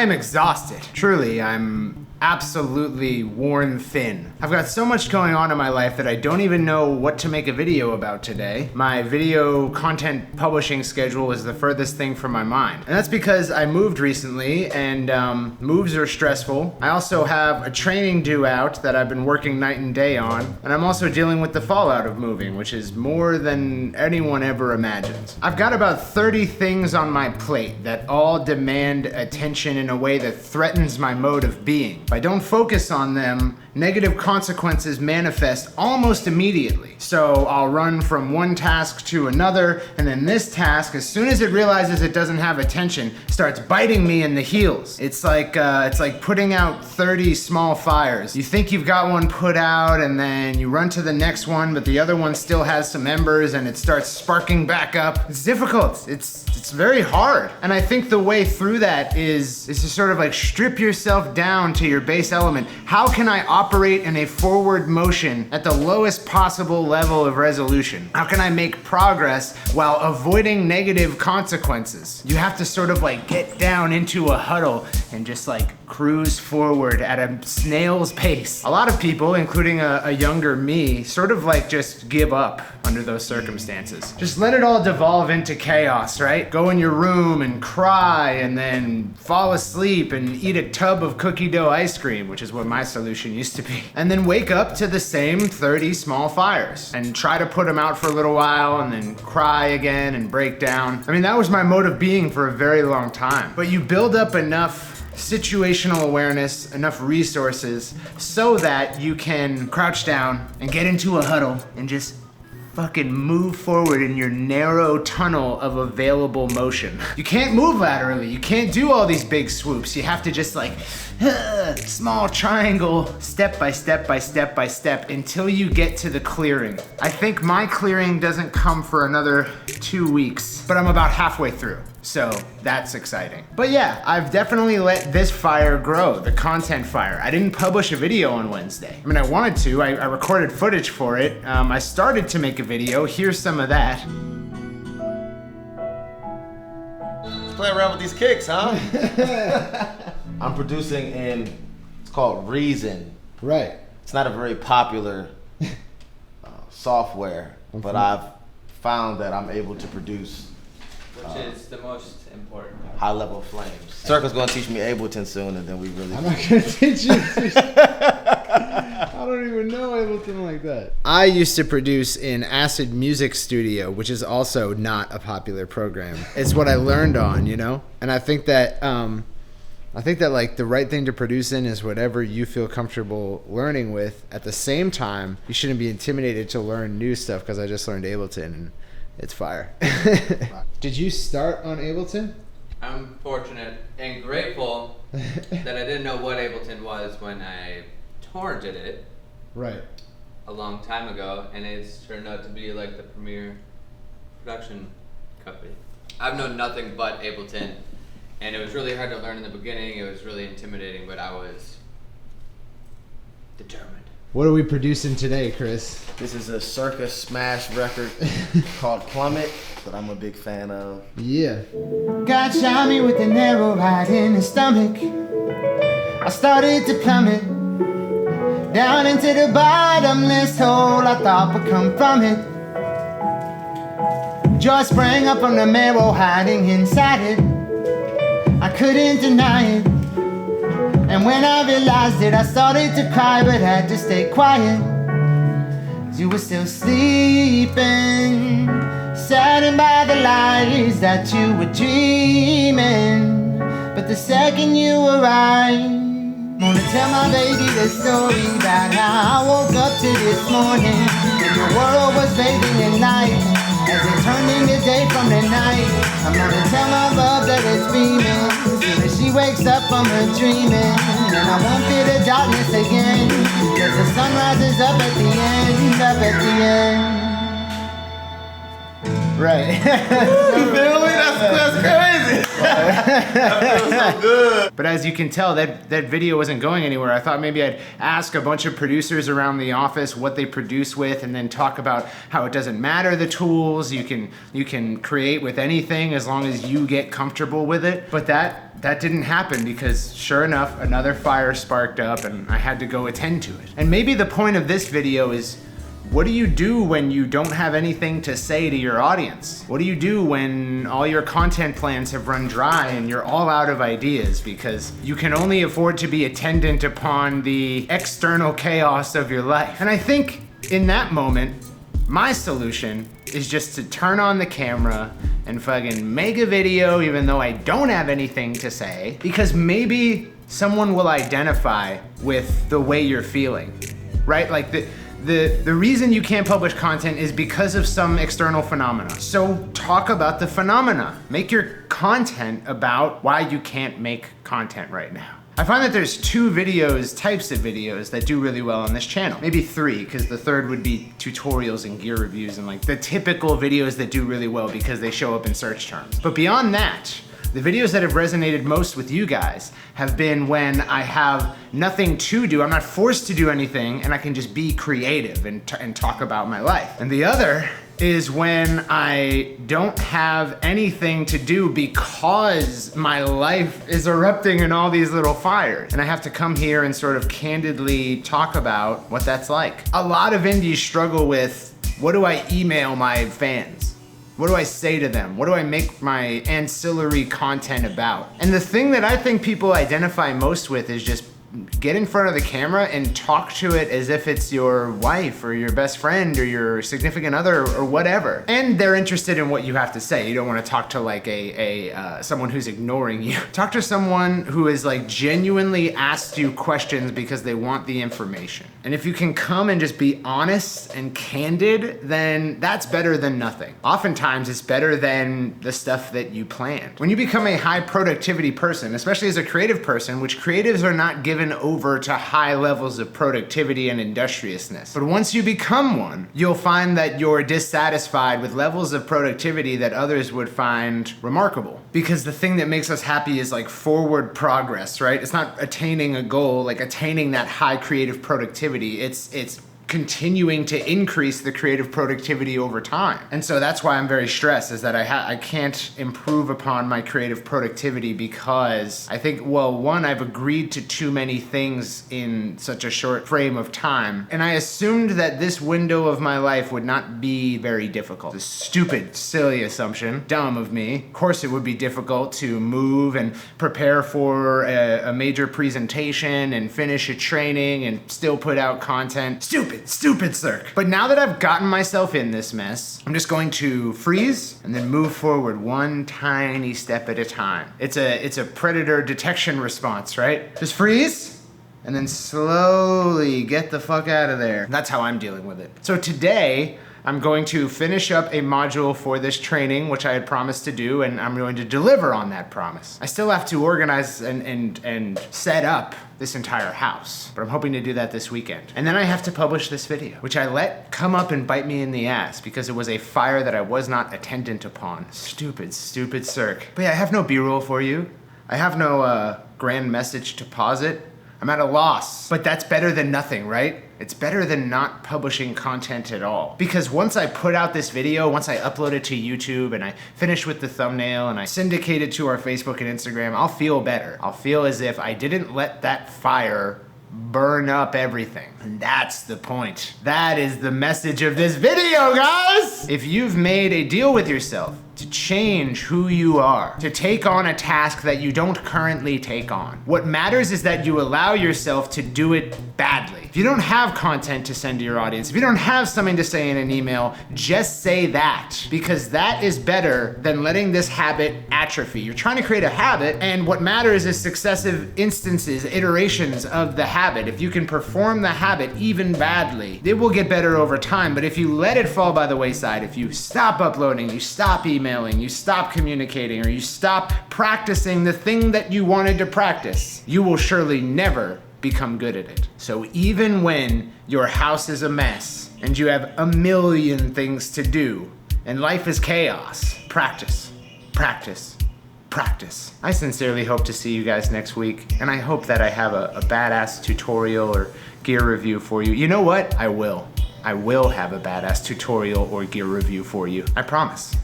I am exhausted. Truly, I'm absolutely worn thin. I've got so much going on in my life that I don't even know what to make a video about today. My video content publishing schedule is the furthest thing from my mind. And that's because I moved recently, and moves are stressful. I also have a training due out that I've been working night and day on, and I'm also dealing with the fallout of moving, which is more than anyone ever imagined. I've got about 30 things on my plate that all demand attention in a way that threatens my mode of being. If I don't focus on them, negative consequences manifest almost immediately. So I'll run from one task to another, and then this task, as soon as it realizes it doesn't have attention, starts biting me in the heels. It's like putting out 30 small fires. You think you've got one put out, and then you run to the next one, but the other one still has some embers, and it starts sparking back up. It's difficult. It's very hard. And I think the way through that is to sort of like strip yourself down to your base element. How can I operate in a forward motion at the lowest possible level of resolution? How can I make progress while avoiding negative consequences? You have to sort of like get down into a huddle and just like cruise forward at a snail's pace. A lot of people, including a younger me, sort of like just give up under those circumstances. Just let it all devolve into chaos, right? Go in your room and cry, and then fall asleep and eat a tub of cookie dough ice cream, which is what my solution used to be. And then wake up to the same 30 small fires and try to put them out for a little while and then cry again and break down. I mean, that was my mode of being for a very long time. But you build up enough situational awareness, enough resources, so that you can crouch down and get into a huddle and just fucking move forward in your narrow tunnel of available motion. You can't move laterally. You can't do all these big swoops. You have to just like, small triangle, step by step by step by step, until you get to the clearing. I think my clearing doesn't come for another 2 weeks, but I'm about halfway through. So that's exciting. But yeah, I've definitely let this fire grow, the content fire. I didn't publish a video on Wednesday. I mean, I wanted to. I recorded footage for it. I started to make a video. Here's some of that. Let's play around with these kicks, huh? I'm producing in, it's called Reason. Right. It's not a very popular software, but I've found that I'm able to produce which is the most important. High level flames. Circle's gonna teach me Ableton soon, and then we really. I'm not gonna teach you. I don't even know Ableton like that. I used to produce in Acid Music Studio, which is also not a popular program. It's what I learned on, you know. And I think that like the right thing to produce in is whatever you feel comfortable learning with. At the same time, you shouldn't be intimidated to learn new stuff, because I just learned Ableton and it's fire. Did you start on Ableton? I'm fortunate and grateful that I didn't know what Ableton was when I torrented it. Right. A long time ago, and it's turned out to be like the premier production company. I've known nothing but Ableton, and it was really hard to learn in the beginning. It was really intimidating, but I was determined. What are we producing today, Chris? This is a Circus smash record called Plummet that I'm a big fan of. Yeah. God shot me with an arrow right in the stomach. I started to plummet down into the bottomless hole I thought would come from it. Joy sprang up from the marrow hiding inside it. I couldn't deny it. And when I realized it, I started to cry, but had to stay quiet. You were still sleeping, saddened by the lies that you were dreaming. But the second you arrived, wanna tell my baby the story about how I woke up to this morning, and the world was bathing in light as it turned into day from the night. I'm gonna tell my love that it's beaming soon as she wakes up from her dreaming, and I won't fear the darkness again, cause the sun rises up at the end, up at the end. Right. You feel me? That's crazy. That feels so good. But as you can tell, that video wasn't going anywhere. I thought maybe I'd ask a bunch of producers around the office what they produce with, and then talk about how it doesn't matter the tools. You can create with anything as long as you get comfortable with it. But that didn't happen because sure enough, another fire sparked up and I had to go attend to it. And maybe the point of this video is, what do you do when you don't have anything to say to your audience? What do you do when all your content plans have run dry and you're all out of ideas because you can only afford to be attendant upon the external chaos of your life? And I think in that moment, my solution is just to turn on the camera and fucking make a video even though I don't have anything to say, because maybe someone will identify with the way you're feeling, right? Like the reason you can't publish content is because of some external phenomena. So talk about the phenomena. Make your content about why you can't make content right now. I find that there's two types of videos that do really well on this channel. Maybe three, because the third would be tutorials and gear reviews and like the typical videos that do really well because they show up in search terms. But beyond that, the videos that have resonated most with you guys have been when I have nothing to do, I'm not forced to do anything, and I can just be creative and talk about my life. And the other is when I don't have anything to do because my life is erupting in all these little fires. And I have to come here and sort of candidly talk about what that's like. A lot of indies struggle with, what do I email my fans? What do I say to them? What do I make my ancillary content about? And the thing that I think people identify most with is just get in front of the camera and talk to it as if it's your wife or your best friend or your significant other or whatever. And they're interested in what you have to say. You don't want to talk to like someone who's ignoring you. Talk to someone who is like genuinely asked you questions because they want the information. And if you can come and just be honest and candid, then that's better than nothing. Oftentimes it's better than the stuff that you planned. When you become a high productivity person, especially as a creative person, which creatives are not given over to high levels of productivity and industriousness. But once you become one, you'll find that you're dissatisfied with levels of productivity that others would find remarkable. Because the thing that makes us happy is like forward progress, right? It's not attaining a goal, like attaining that high creative productivity. It's continuing to increase the creative productivity over time. And so that's why I'm very stressed, is that I can't improve upon my creative productivity because I think, well, one, I've agreed to too many things in such a short frame of time. And I assumed that this window of my life would not be very difficult. It's a stupid, silly assumption, dumb of me. Of course it would be difficult to move and prepare for a major presentation and finish a training and still put out content. Stupid Cirque. But now that I've gotten myself in this mess, I'm just going to freeze and then move forward one tiny step at a time. It's a predator detection response, right? Just freeze and then slowly get the fuck out of there. That's how I'm dealing with it. So today, I'm going to finish up a module for this training, which I had promised to do, and I'm going to deliver on that promise. I still have to organize and set up this entire house, but I'm hoping to do that this weekend. And then I have to publish this video, which I let come up and bite me in the ass because it was a fire that I was not attendant upon. Stupid Cirque. But yeah, I have no B-roll for you. I have no grand message to posit. I'm at a loss, but that's better than nothing, right? It's better than not publishing content at all. Because once I put out this video, once I upload it to YouTube and I finish with the thumbnail and I syndicate it to our Facebook and Instagram, I'll feel better. I'll feel as if I didn't let that fire burn up everything. And that's the point. That is the message of this video, guys! If you've made a deal with yourself to change who you are, to take on a task that you don't currently take on, what matters is that you allow yourself to do it badly. If you don't have content to send to your audience, if you don't have something to say in an email, just say that, because that is better than letting this habit atrophy. You're trying to create a habit, and what matters is successive instances, iterations of the habit. If you can perform the habit even badly, it will get better over time. But if you let it fall by the wayside, if you stop uploading, you stop emailing, you stop communicating, or you stop practicing the thing that you wanted to practice, you will surely never become good at it. So even when your house is a mess and you have a million things to do, And life is chaos. Practice, practice, practice. I sincerely hope to see you guys next week, and I hope that I have a badass tutorial or gear review for you. You know what? I will. I will have a badass tutorial or gear review for you. I promise.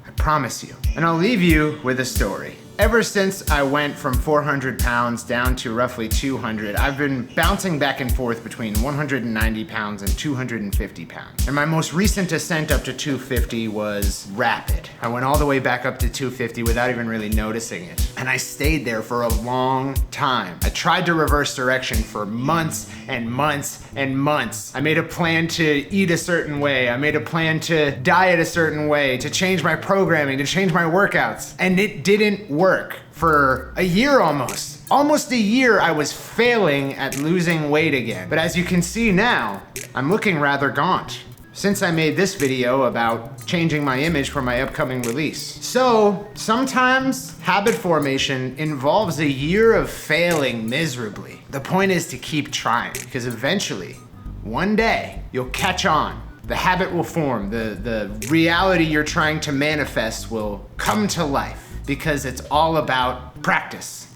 I promise you. And I'll leave you with a story. Ever since I went from 400 pounds down to roughly 200, I've been bouncing back and forth between 190 pounds and 250 pounds. And my most recent ascent up to 250 was rapid. I went all the way back up to 250 without even really noticing it. And I stayed there for a long time. I tried to reverse direction for months and months and months. I made a plan to eat a certain way. I made a plan to diet a certain way, to change my programming, to change my workouts. And it didn't work for a year almost. Almost a year I was failing at losing weight again. But as you can see now, I'm looking rather gaunt since I made this video about changing my image for my upcoming release. So sometimes habit formation involves a year of failing miserably. The point is to keep trying, because eventually, one day, you'll catch on. The habit will form, the reality you're trying to manifest will come to life. Because it's all about practice.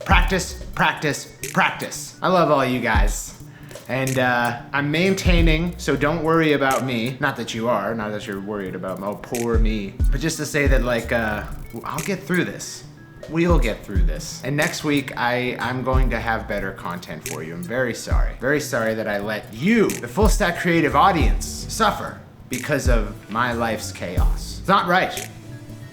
Practice, practice, practice. I love all you guys. And I'm maintaining, so don't worry about me. Not that you are, not that you're worried about, oh, poor me. But just to say that, like, I'll get through this. We'll get through this. And next week, I'm going to have better content for you. I'm very sorry. Very sorry that I let you, the Full Stack Creative audience, suffer because of my life's chaos. It's not right.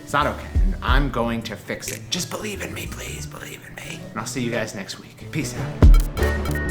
It's not okay. And I'm going to fix it. Just believe in me, please. Believe in me. And I'll see you guys next week. Peace out.